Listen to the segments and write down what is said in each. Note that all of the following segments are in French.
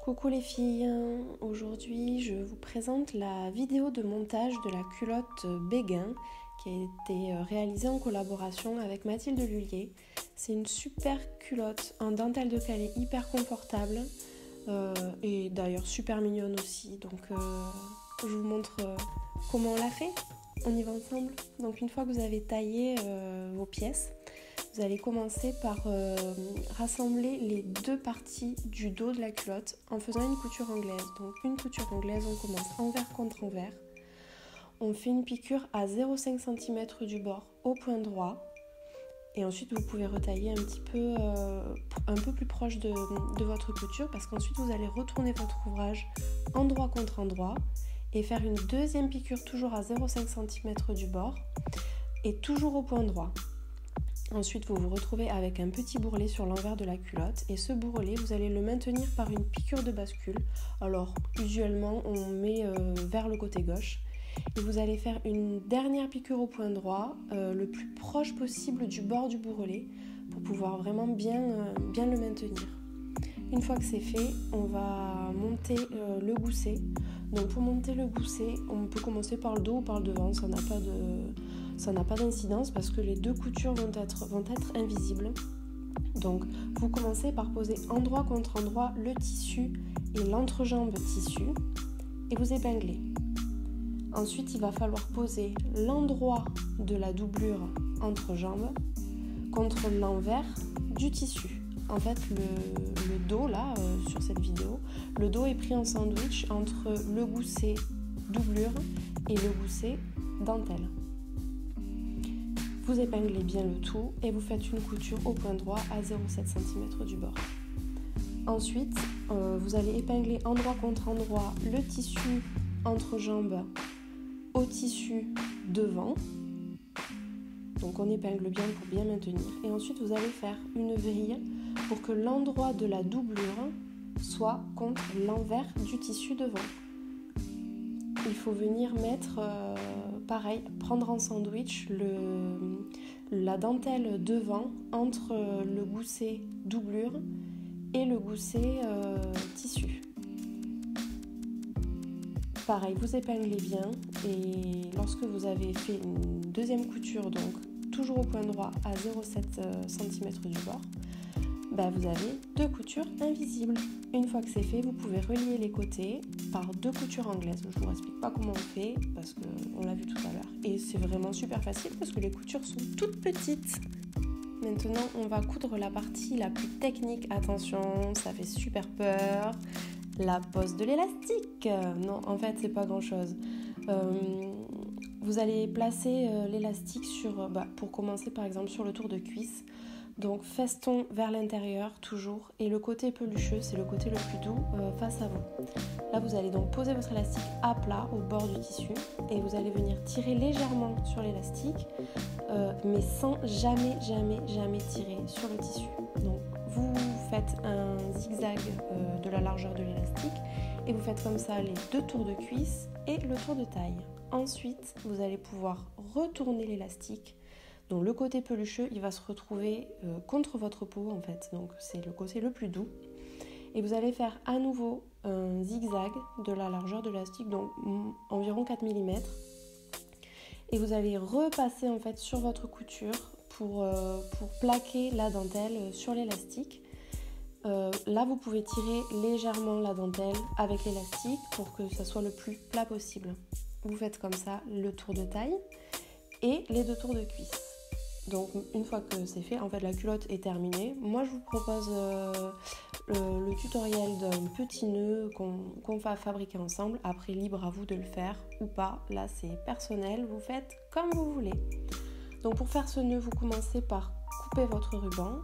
Coucou les filles, aujourd'hui je vous présente la vidéo de montage de la culotte Béguin qui a été réalisée en collaboration avec Mathilde Lullier. C'est une super culotte en dentelle de Calais hyper confortable et d'ailleurs super mignonne aussi. Donc je vous montre comment on l'a fait. On y va ensemble. Donc une fois que vous avez taillé vos pièces, vous allez commencer par rassembler les deux parties du dos de la culotte en faisant une couture anglaise. Donc une couture anglaise, on commence envers contre envers. On fait une piqûre à 0,5 cm du bord au point droit. Et ensuite, vous pouvez retailler un peu plus proche de votre couture parce qu'ensuite, vous allez retourner votre ouvrage endroit contre endroit et faire une deuxième piqûre toujours à 0,5 cm du bord et toujours au point droit. Ensuite, vous vous retrouvez avec un petit bourrelet sur l'envers de la culotte et ce bourrelet, vous allez le maintenir par une piqûre de bascule. Alors, usuellement, on met vers le côté gauche et vous allez faire une dernière piqûre au point droit, le plus proche possible du bord du bourrelet pour pouvoir vraiment bien le maintenir. Une fois que c'est fait, on va monter le gousset. Donc pour monter le gousset, on peut commencer par le dos ou par le devant, ça n'a pas d'incidence parce que les deux coutures vont être invisibles. Donc vous commencez par poser endroit contre endroit le tissu et l'entrejambe tissu et vous épinglez. Ensuite, il va falloir poser l'endroit de la doublure entrejambe contre l'envers du tissu. En fait, le dos, là, sur cette vidéo, le dos est pris en sandwich entre le gousset doublure et le gousset dentelle. Vous épinglez bien le tout et vous faites une couture au point droit à 0,7 cm du bord. Ensuite, vous allez épingler endroit contre endroit le tissu entrejambe au tissu devant. Donc on épingle bien pour bien maintenir. Et ensuite, vous allez faire une vrille pour que l'endroit de la doublure soit contre l'envers du tissu devant. Il faut venir mettre, prendre en sandwich la dentelle devant entre le gousset doublure et le gousset tissu. Pareil, vous épinglez bien et lorsque vous avez fait une deuxième couture, donc toujours au point droit à 0,7 cm du bord, vous avez deux coutures invisibles. Une fois que c'est fait, vous pouvez relier les côtés par deux coutures anglaises. Je ne vous explique pas comment on fait parce qu'on l'a vu tout à l'heure. Et c'est vraiment super facile parce que les coutures sont toutes petites. Maintenant, on va coudre la partie la plus technique. Attention, ça fait super peur. La pose de l'élastique. Non, en fait, c'est pas grand-chose. Vous allez placer l'élastique pour commencer par exemple sur le tour de cuisse. Donc feston vers l'intérieur toujours et le côté pelucheux, c'est le côté le plus doux face à vous. Là, vous allez donc poser votre élastique à plat au bord du tissu et vous allez venir tirer légèrement sur l'élastique mais sans jamais tirer sur le tissu. Donc vous faites un zigzag de la largeur de l'élastique et vous faites comme ça les deux tours de cuisse et le tour de taille. Ensuite, vous allez pouvoir retourner l'élastique. Donc le côté pelucheux, il va se retrouver contre votre peau en fait. Donc c'est le côté le plus doux. Et vous allez faire à nouveau un zigzag de la largeur de l'élastique, donc environ 4 mm. Et vous allez repasser en fait sur votre couture pour plaquer la dentelle sur l'élastique. Là, vous pouvez tirer légèrement la dentelle avec l'élastique pour que ça soit le plus plat possible. Vous faites comme ça le tour de taille et les deux tours de cuisse. Donc une fois que c'est fait, en fait la culotte est terminée. Moi je vous propose le tutoriel d'un petit nœud qu'on va fabriquer ensemble. Après, libre à vous de le faire ou pas. Là c'est personnel, vous faites comme vous voulez. Donc pour faire ce nœud, vous commencez par couper votre ruban,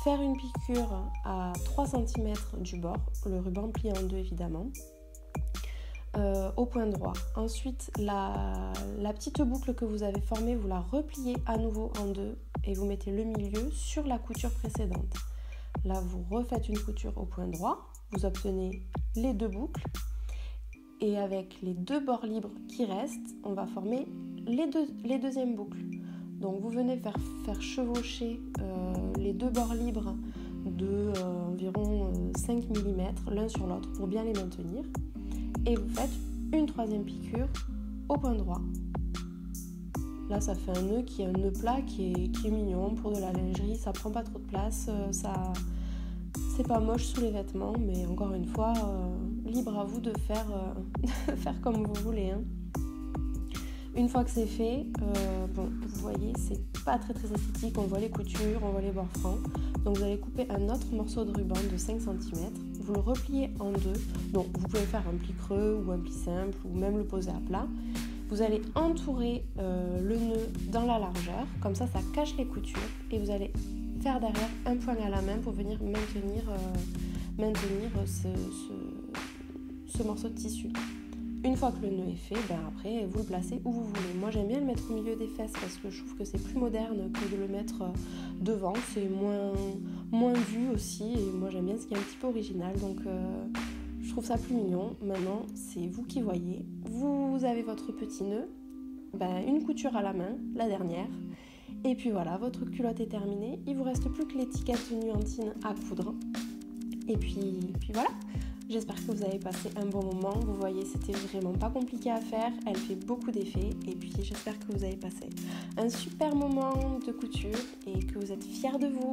faire une piqûre à 3 cm du bord, le ruban plié en deux évidemment. Au point droit. Ensuite, la petite boucle que vous avez formée, vous la repliez à nouveau en deux et vous mettez le milieu sur la couture précédente. Là, vous refaites une couture au point droit, vous obtenez les deux boucles et avec les deux bords libres qui restent, on va former les deuxièmes boucles. Donc, vous venez faire chevaucher les deux bords libres de environ 5 mm l'un sur l'autre pour bien les maintenir. Et vous faites une troisième piqûre au point droit. Là, ça fait un nœud qui est un nœud plat qui est mignon pour de la lingerie. Ça prend pas trop de place, c'est pas moche sous les vêtements, mais encore une fois, libre à vous de faire, faire comme vous voulez. Hein. Une fois que c'est fait, vous voyez, c'est pas très esthétique. On voit les coutures, on voit les bords francs. Donc vous allez couper un autre morceau de ruban de 5 cm. Vous le repliez en deux. Donc vous pouvez faire un pli creux ou un pli simple ou même le poser à plat. Vous allez entourer le nœud dans la largeur. Comme ça cache les coutures. Et vous allez faire derrière un poil à la main pour venir maintenir ce morceau de tissu. Une fois que le nœud est fait, après vous le placez où vous voulez. Moi j'aime bien le mettre au milieu des fesses parce que je trouve que c'est plus moderne que de le mettre devant. C'est moins vu aussi et moi j'aime bien ce qui est un petit peu original. Donc je trouve ça plus mignon. Maintenant c'est vous qui voyez. Vous avez votre petit nœud, une couture à la main, la dernière. Et puis voilà, votre culotte est terminée. Il vous reste plus que l'étiquette nuantine à coudre. Et puis voilà. J'espère que vous avez passé un bon moment. Vous voyez, c'était vraiment pas compliqué à faire. Elle fait beaucoup d'effets. Et puis, j'espère que vous avez passé un super moment de couture et que vous êtes fiers de vous.